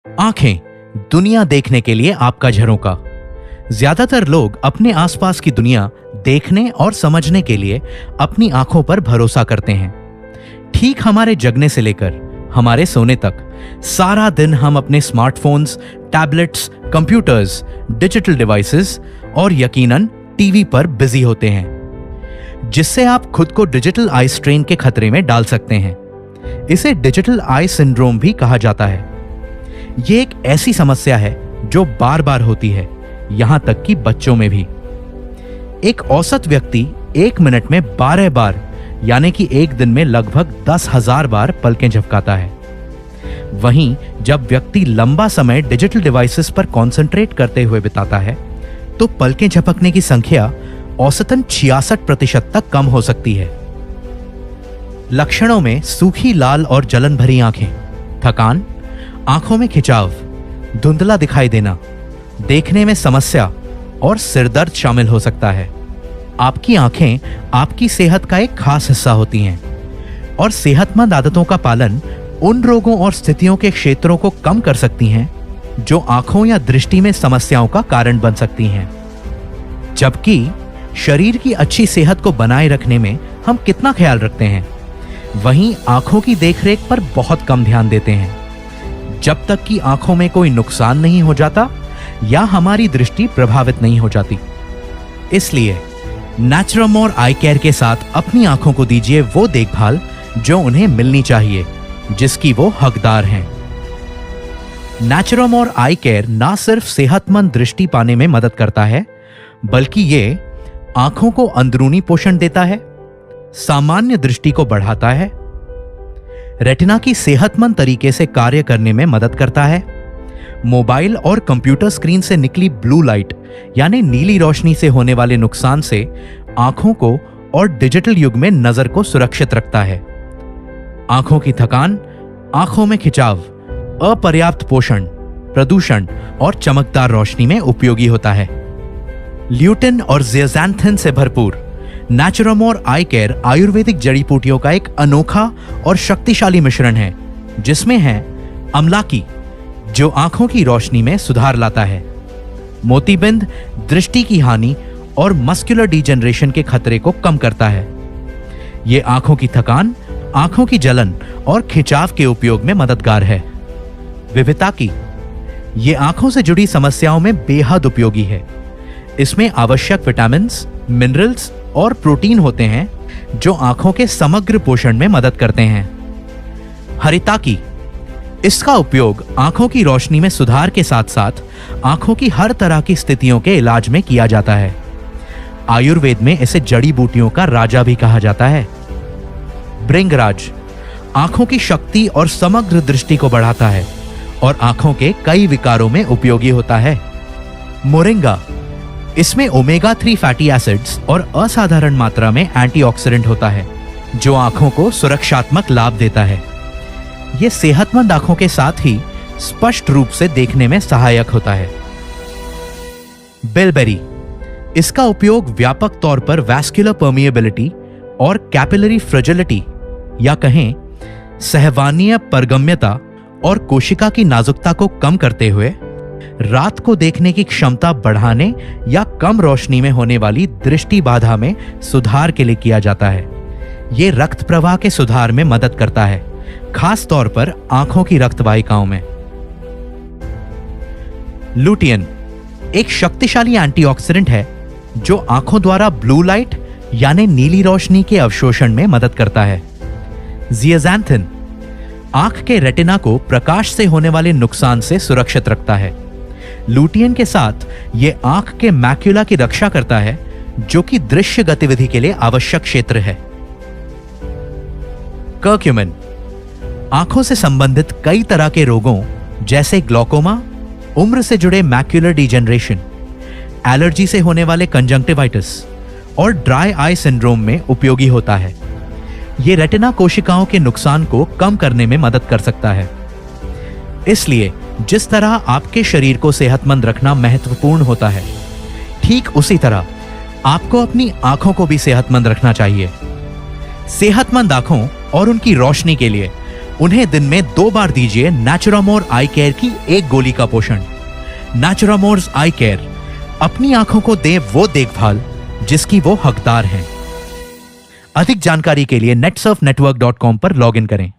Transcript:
आंखें दुनिया देखने के लिए आपका झरोका। ज्यादातर लोग अपने आसपास की दुनिया देखने और समझने के लिए अपनी आंखों पर भरोसा करते हैं। ठीक हमारे जगने से लेकर हमारे सोने तक सारा दिन हम अपने smartphones, tablets, computers, digital devices और यकीनन टीवी पर बिजी होते हैं, जिससे आप खुद को डिजिटल आई स्ट्रेन के खतरे में डाल सकते हैं। इसे डिजिटल आई सिंड्रोम भी कहा जाता है। यह एक ऐसी समस्या है जो बार बार होती है, यहां तक कि बच्चों में भी। एक औसत व्यक्ति 1 मिनट में 12 बार यानी कि एक दिन में लगभग 10,000 बार पलकें झपकाता है। वहीं जब व्यक्ति लंबा समय डिजिटल डिवाइसेस पर कंसंट्रेट करते हुए बिताता है तो पलकें झपकने की संख्या औसतन 66% तक कम हो सकती है। लक्षणों में सूखी लाल और जलन भरी आंखें, थकान, आंखों में खिंचाव, धुंधला दिखाई देना, देखने में समस्या और सिरदर्द शामिल हो सकता है। आपकी आंखें आपकी सेहत का एक खास हिस्सा होती हैं और सेहतमंद आदतों का पालन उन रोगों और स्थितियों के क्षेत्रों को कम कर सकती हैं जो आंखों या दृष्टि में समस्याओं का कारण बन सकती हैं। जबकि शरीर की अच्छी सेहत को बनाए रखने में हम कितना ख्याल रखते हैं, वहीं आंखों की देखरेख पर बहुत कम ध्यान देते हैं, जब तक कि आंखों में कोई नुकसान नहीं हो जाता या हमारी दृष्टि प्रभावित नहीं हो जाती। इसलिए नेचुरमोर आई केयर के साथ अपनी आंखों को दीजिए वो देखभाल जो उन्हें मिलनी चाहिए, जिसकी वो हकदार हैं। नेचुरमोर आई केयर ना सिर्फ सेहतमंद दृष्टि पाने में मदद करता है, बल्कि ये आंखों को अंदरूनी पोषण देता है, सामान्य दृष्टि को बढ़ाता है, रेटिना की सेहतमंद तरीके से कार्य करने में मदद करता है, मोबाइल और कंप्यूटर स्क्रीन से निकली ब्लू लाइट यानी नीली रोशनी से होने वाले नुकसान से आंखों को और डिजिटल युग में नजर को सुरक्षित रखता है। आंखों की थकान, आंखों में खिंचाव, अपर्याप्त पोषण, प्रदूषण और चमकदार रोशनी में उपयोगी होता है। ल्यूटिन और ज़ियाज़ैंथिन से भरपूर नेचुरमोर आई केयर आयुर्वेदिक जड़ी बूटियों का एक अनोखा और शक्तिशाली मिश्रण है, जिसमें है अमलाकी जो आंखों की रोशनी में सुधार लाता है, मोतीबिंद दृष्टि की हानि और मस्कुलर डिजेनरेशन के खतरे को कम करता है। यह आंखों की थकान, आंखों की जलन और खिंचाव के उपयोग में मददगार है। विविताकी ये आंखों से जुड़ी समस्याओं में बेहद उपयोगी है। इसमें आवश्यक विटामिन्स, मिनरल्स और प्रोटीन होते हैं जो आंखों के समग्र पोषण में मदद करते हैं। हरिताकी इसका उपयोग आंखों की रोशनी में सुधार के साथ साथ आंखों की हर तरह की स्थितियों के इलाज में किया जाता है। आयुर्वेद में इसे जड़ी बूटियों का राजा भी कहा जाता है। भृंगराज आंखों की शक्ति और समग्र दृष्टि को बढ़ाता है और आंखों के कई विकारों में उपयोगी होता है। मोरिंगा इसमें ओमेगा 3 फैटी एसिड्स और असाधारण मात्रा में एंटीऑक्सीडेंट होता है जो आंखों को सुरक्षात्मक लाभ देता है। यह सेहतमंद आंखों के साथ ही स्पष्ट रूप से देखने में सहायक होता है। बिलबेरी इसका उपयोग व्यापक तौर पर वैस्कुलर परमिएबिलिटी और कैपिलरी फ्रेजिलिटी या कहें सहवानीय परगम्यता और कोशिका की नाजुकता को कम करते हुए रात को देखने की क्षमता बढ़ाने या कम रोशनी में होने वाली दृष्टि बाधा में सुधार के लिए किया जाता है। यह रक्त प्रवाह के सुधार में मदद करता है, खास तौर पर आंखों की रक्त वाहिकाओं में। लुटियन एक शक्तिशाली एंटीऑक्सीडेंट है जो आंखों द्वारा ब्लू लाइट यानी नीली रोशनी के अवशोषण में मदद करता है। ज़ियाज़ैंथिन आंख के रेटिना को प्रकाश से होने वाले नुकसान से सुरक्षित रखता है। लुटियन के साथ यह आंख के मैक्युला की रक्षा करता है जो कि दृश्य गतिविधि के लिए आवश्यक क्षेत्र है। कर्क्यूमिन आंखों से संबंधित कई तरह के रोगों जैसे ग्लौकोमा, उम्र से जुड़े मैक्युलर डिजेनरेशन, एलर्जी से होने वाले कंजंक्टिवाइटिस और ड्राई आई सिंड्रोम में उपयोगी होता है। यह रेटिना कोशिकाओं के नुकसान को कम करने में मदद कर सकता है। इसलिए जिस तरह आपके शरीर को सेहतमंद रखना महत्वपूर्ण होता है, ठीक उसी तरह आपको अपनी आंखों को भी सेहतमंद रखना चाहिए। सेहतमंद आंखों और उनकी रोशनी के लिए उन्हें दिन में 2 बार दीजिए नेचुरामोर आई केयर की 1 गोली का पोषण। नेचुरामोर्स आई केयर, अपनी आंखों को दे वो देखभाल जिसकी वो हकदार हैं। अधिक जानकारी के लिए netsurfnetwork.com पर लॉगिन करें।